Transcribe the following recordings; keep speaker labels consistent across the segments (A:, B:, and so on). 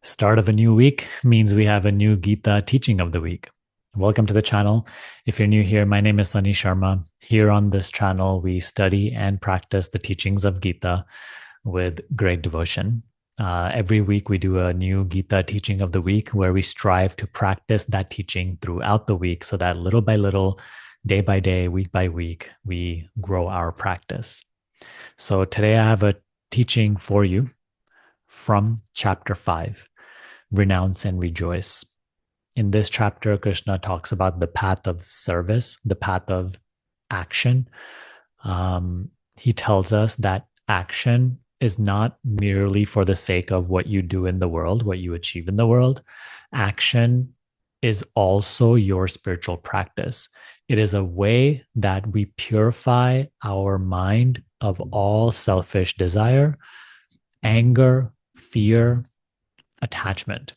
A: Start of a new week means we have a new Gita teaching of the week. Welcome to the channel. If you're new here, my name is Sunny Sharma. Here on this channel, we study and practice the teachings of Gita with great devotion. Every week, we do a new Gita teaching of the week where we strive to practice that teaching throughout the week so that little by little, day by day, week by week, we grow our practice. So today I have a teaching for you from chapter 5. Renounce and rejoice. In this chapter, Krishna talks about the path of service, the path of action. He tells us that action is not merely for the sake of what you do in the world, what you achieve in the world. Action is also your spiritual practice. It is a way that we purify our mind of all selfish desire, anger, fear, attachment.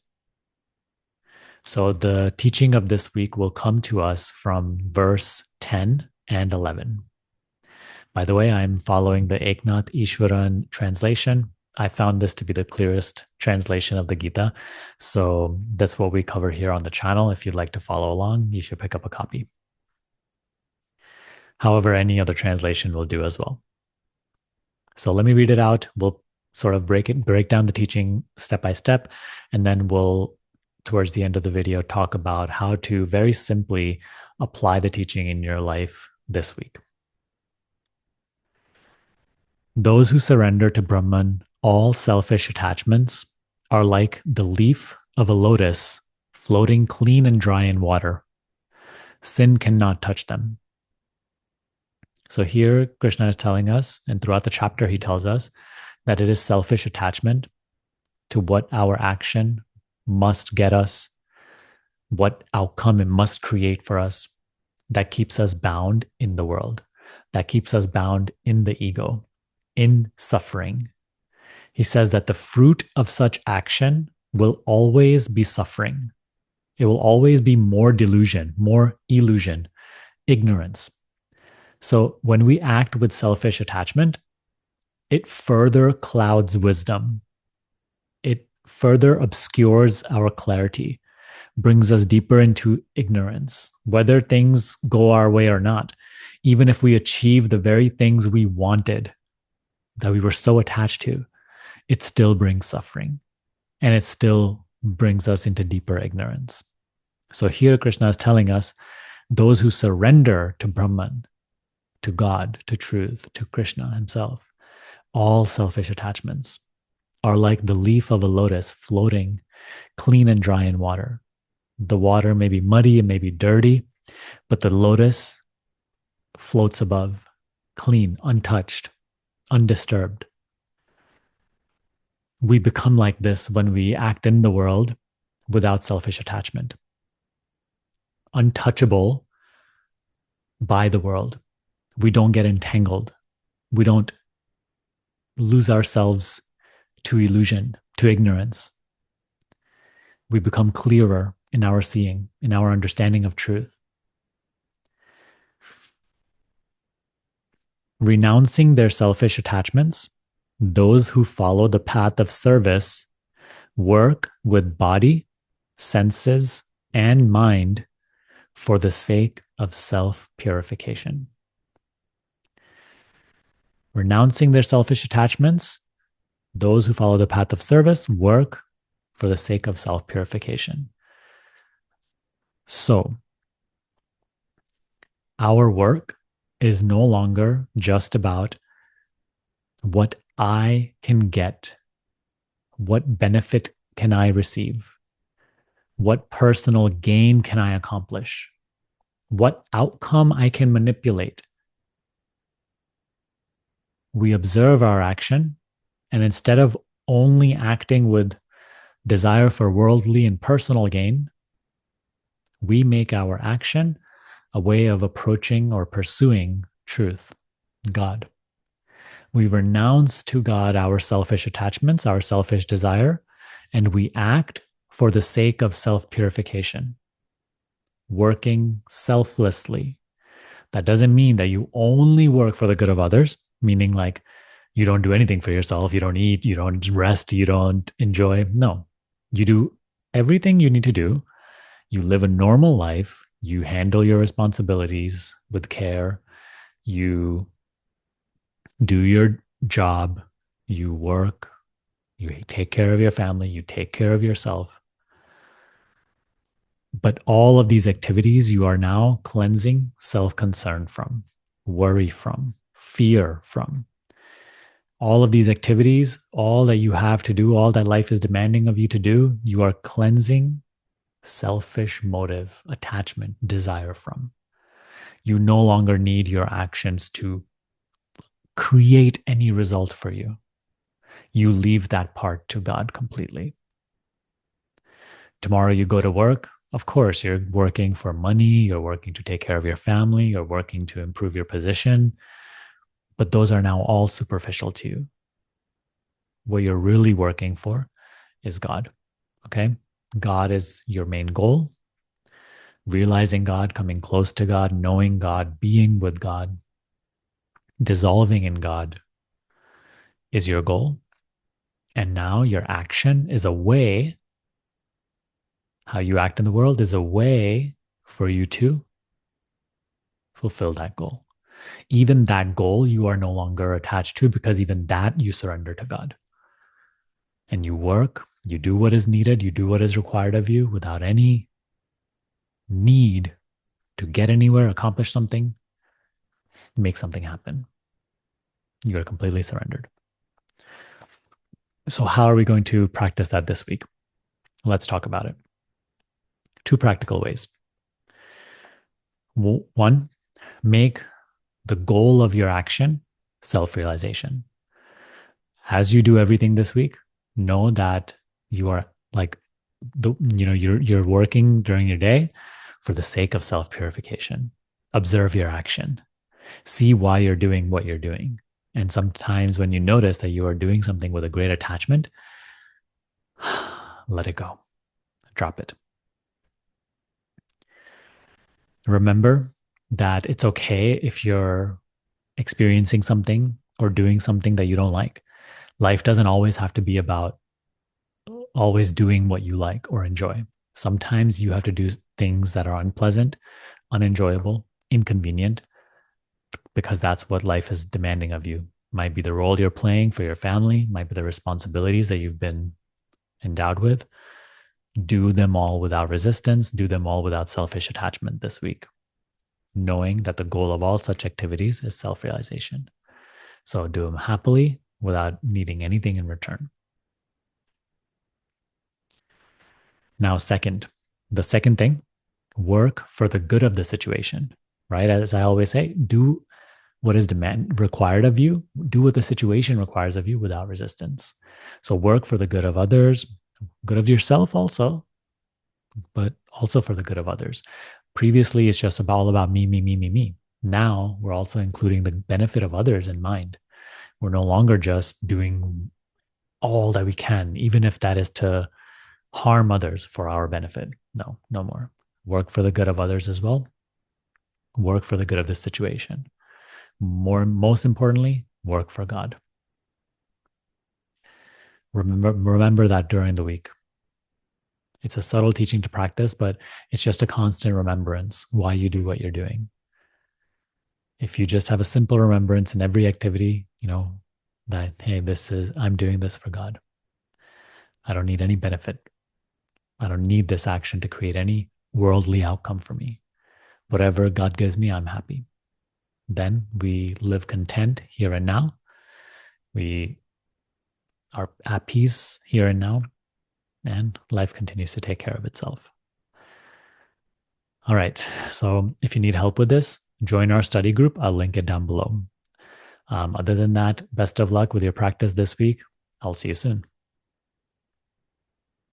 A: So the teaching of this week will come to us from verse 10 and 11. By the way, I'm following the Eknath Easwaran translation. I found this to be the clearest translation of the Gita. So that's what we cover here on the channel. If you'd like to follow along, you should pick up a copy. However, any other translation will do as well. So let me read it out. We'll sort of break down the teaching step by step, and then we'll, towards the end of the video, talk about how to very simply apply the teaching in your life this week. Those who surrender to Brahman all selfish attachments are like the leaf of a lotus floating clean and dry in water. Sin cannot touch them. So here Krishna is telling us, and throughout the chapter he tells us, that it is selfish attachment to what our action must get us, what outcome it must create for us, that keeps us bound in the world, that keeps us bound in the ego, in suffering. He says that the fruit of such action will always be suffering. It will always be more delusion, more illusion, ignorance. So when we act with selfish attachment, it further clouds wisdom. It further obscures our clarity, brings us deeper into ignorance, whether things go our way or not. Even if we achieve the very things we wanted, that we were so attached to, it still brings suffering, and it still brings us into deeper ignorance. So here Krishna is telling us, those who surrender to Brahman, to God, to truth, to Krishna himself, all selfish attachments are like the leaf of a lotus floating clean and dry in water. The water may be muddy, it may be dirty, but the lotus floats above, clean, untouched, undisturbed. We become like this when we act in the world without selfish attachment. Untouchable by the world. We don't get entangled. We don't lose ourselves to illusion, to ignorance. We become clearer in our seeing, in our understanding of truth. Renouncing their selfish attachments, those who follow the path of service work with body, senses, and mind for the sake of self-purification. Renouncing their selfish attachments, those who follow the path of service work for the sake of self-purification. So, our work is no longer just about what I can get, what benefit can I receive, what personal gain can I accomplish, what outcome I can manipulate. We observe our action, and instead of only acting with desire for worldly and personal gain, we make our action a way of approaching or pursuing truth, God. We renounce to God our selfish attachments, our selfish desire, and we act for the sake of self-purification, working selflessly. That doesn't mean that you only work for the good of others, meaning like you don't do anything for yourself, you don't eat, you don't rest, you don't enjoy. No, You do everything you need to do. You live a normal life. You handle your responsibilities with care. You do your job. You work. You take care of your family. You take care of yourself. But all of these activities you are now cleansing self concern from, worry from, fear from. All of these activities, all that you have to do, all that life is demanding of you to do, you are cleansing selfish motive, attachment, desire from. You no longer need your actions to create any result for you. You leave that part to God completely. Tomorrow you go to work. Of course, you're working for money, you're working to take care of your family, you're working to improve your position, but those are now all superficial to you. What you're really working for is God, okay? God is your main goal. Realizing God, coming close to God, knowing God, being with God, dissolving in God is your goal. And now your action is a way, how you act in the world is a way for you to fulfill that goal. Even that goal you are no longer attached to, because even that you surrender to God. And you work, you do what is needed, you do what is required of you without any need to get anywhere, accomplish something, make something happen. You are completely surrendered. So, how are we going to practice that this week? Let's talk about it. 2 practical ways. One, make the goal of your action self-realization. As you do everything this week, know that you are like you're working during your day for the sake of self-purification. Observe your action. See why you're doing what you're doing. And sometimes when you notice that you are doing something with a great attachment, let it go. Drop it. Remember that it's okay if you're experiencing something or doing something that you don't like. Life doesn't always have to be about always doing what you like or enjoy. Sometimes you have to do things that are unpleasant, unenjoyable, inconvenient, because that's what life is demanding of you. Might be the role you're playing for your family, might be the responsibilities that you've been endowed with. Do them all without resistance, do them all without selfish attachment this week, knowing that the goal of all such activities is self-realization. So do them happily without needing anything in return. Now, the second thing, work for the good of the situation, right? As I always say, do what is required of you, do what the situation requires of you without resistance. So work for the good of others, good of yourself also, but also for the good of others. Previously, it's just all about me, me, me, me, me. Now we're also including the benefit of others in mind. We're no longer just doing all that we can, even if that is to harm others for our benefit. No, no more. Work for the good of others as well. Work for the good of the situation. Most importantly, work for God. Remember that during the week. It's a subtle teaching to practice, but it's just a constant remembrance why you do what you're doing. If you just have a simple remembrance in every activity, that, hey, I'm doing this for God. I don't need any benefit. I don't need this action to create any worldly outcome for me. Whatever God gives me, I'm happy. Then we live content here and now. We are at peace here and now, and life continues to take care of itself. All right. So if you need help with this, join our study group. I'll link it down below. Other than that, best of luck with your practice this week. I'll see you soon.